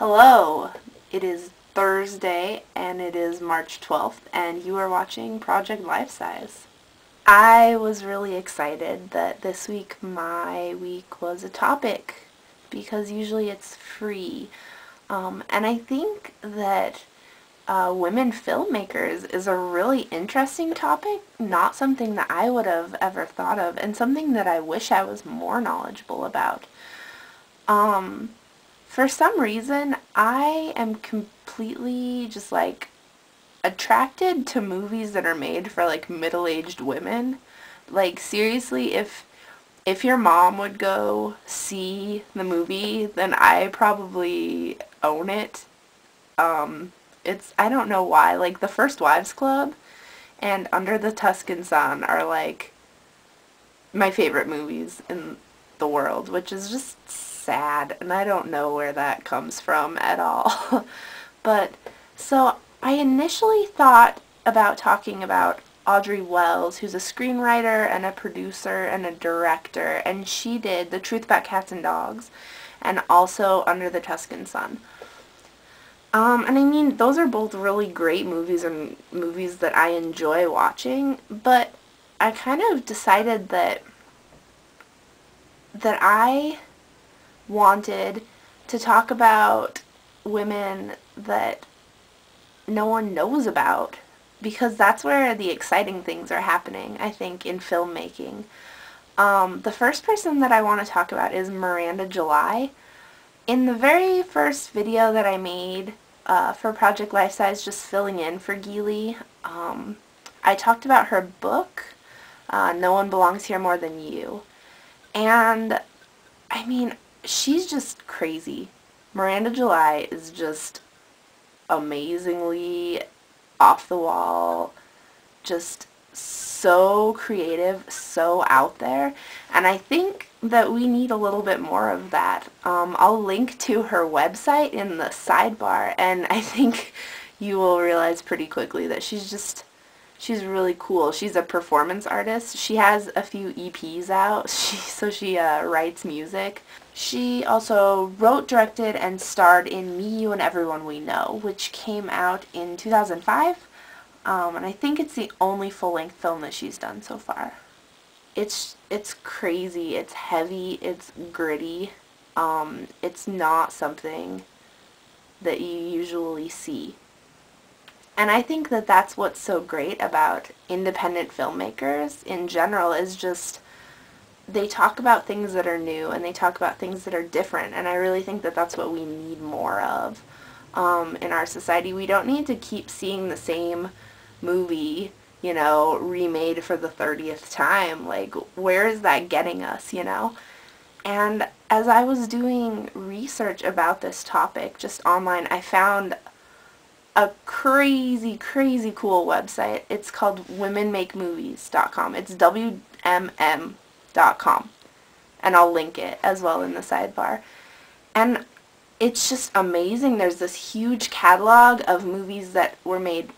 Hello, it is Thursday and it is March 12th and you are watching Project Lifesize. I was really excited that this week my week was a topic because usually it's free. And I think that women filmmakers is a really interesting topic, not something that I would have ever thought of and something that I wish I was more knowledgeable about. For some reason, I am completely just like attracted to movies that are made for like middle-aged women. Like seriously, if your mom would go see the movie, then I probably own it. I don't know why, like The First Wives Club and Under the Tuscan Sun are like my favorite movies in the world, which is just sad, and I don't know where that comes from at all. But, so I initially thought about talking about Audrey Wells, who's a screenwriter and a producer and a director, and she did The Truth About Cats and Dogs, and also Under the Tuscan Sun. And I mean, those are both really great movies and movies that I enjoy watching, but I kind of decided that I wanted to talk about women that no one knows about, because that's where the exciting things are happening, I think, in filmmaking. The first person that I want to talk about is Miranda July. In the very first video that I made for Project Lifesize, just filling in for Geely, I talked about her book, No One Belongs Here More Than You. And, I mean, she's just crazy. Miranda July is just amazingly off the wall, just so creative, so out there, and I think that we need a little bit more of that. I'll link to her website in the sidebar, and I think you will realize pretty quickly that she's really cool. She's a performance artist. She has a few EPs out, so she writes music. She also wrote, directed, and starred in Me, You, and Everyone We Know, which came out in 2005, and I think it's the only full-length film that she's done so far. It's crazy, it's heavy, it's gritty, it's not something that you usually see. And I think that that's what's so great about independent filmmakers in general, is just they talk about things that are new and they talk about things that are different, and I really think that that's what we need more of in our society. We don't need to keep seeing the same movie, you know, remade for the 30th time. Like, where is that getting us, you know? And as I was doing research about this topic just online, I found a crazy, crazy cool website. It's called womenmakemovies.com. It's WMM.com. And I'll link it as well in the sidebar. And it's just amazing. There's this huge catalog of movies that were made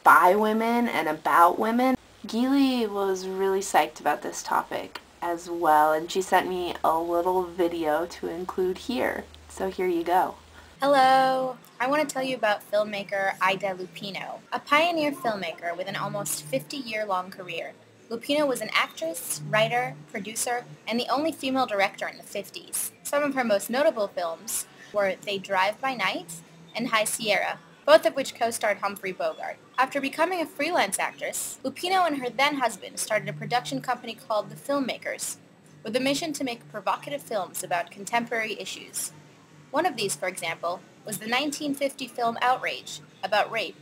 by women and about women. Geely was really psyched about this topic as well, and she sent me a little video to include here. So here you go. Hello! I want to tell you about filmmaker Ida Lupino, a pioneer filmmaker with an almost 50-year-long career. Lupino was an actress, writer, producer, and the only female director in the 50s. Some of her most notable films were They Drive by Night and High Sierra, both of which co-starred Humphrey Bogart. After becoming a freelance actress, Lupino and her then-husband started a production company called The Filmmakers, with a mission to make provocative films about contemporary issues. One of these, for example, was the 1950 film Outrage, about rape,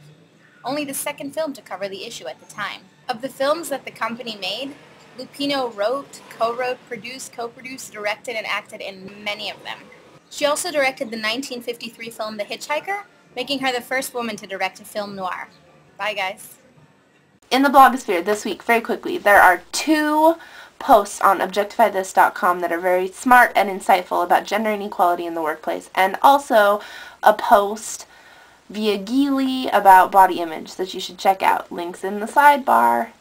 only the second film to cover the issue at the time. Of the films that the company made, Lupino wrote, co-wrote, produced, co-produced, directed, and acted in many of them. She also directed the 1953 film The Hitchhiker, making her the first woman to direct a film noir. Bye, guys. In the blogosphere this week, very quickly, there are 2 posts on objectifythis.com that are very smart and insightful about gender inequality in the workplace, and also a post via Geely about body image that you should check out. Links in the sidebar.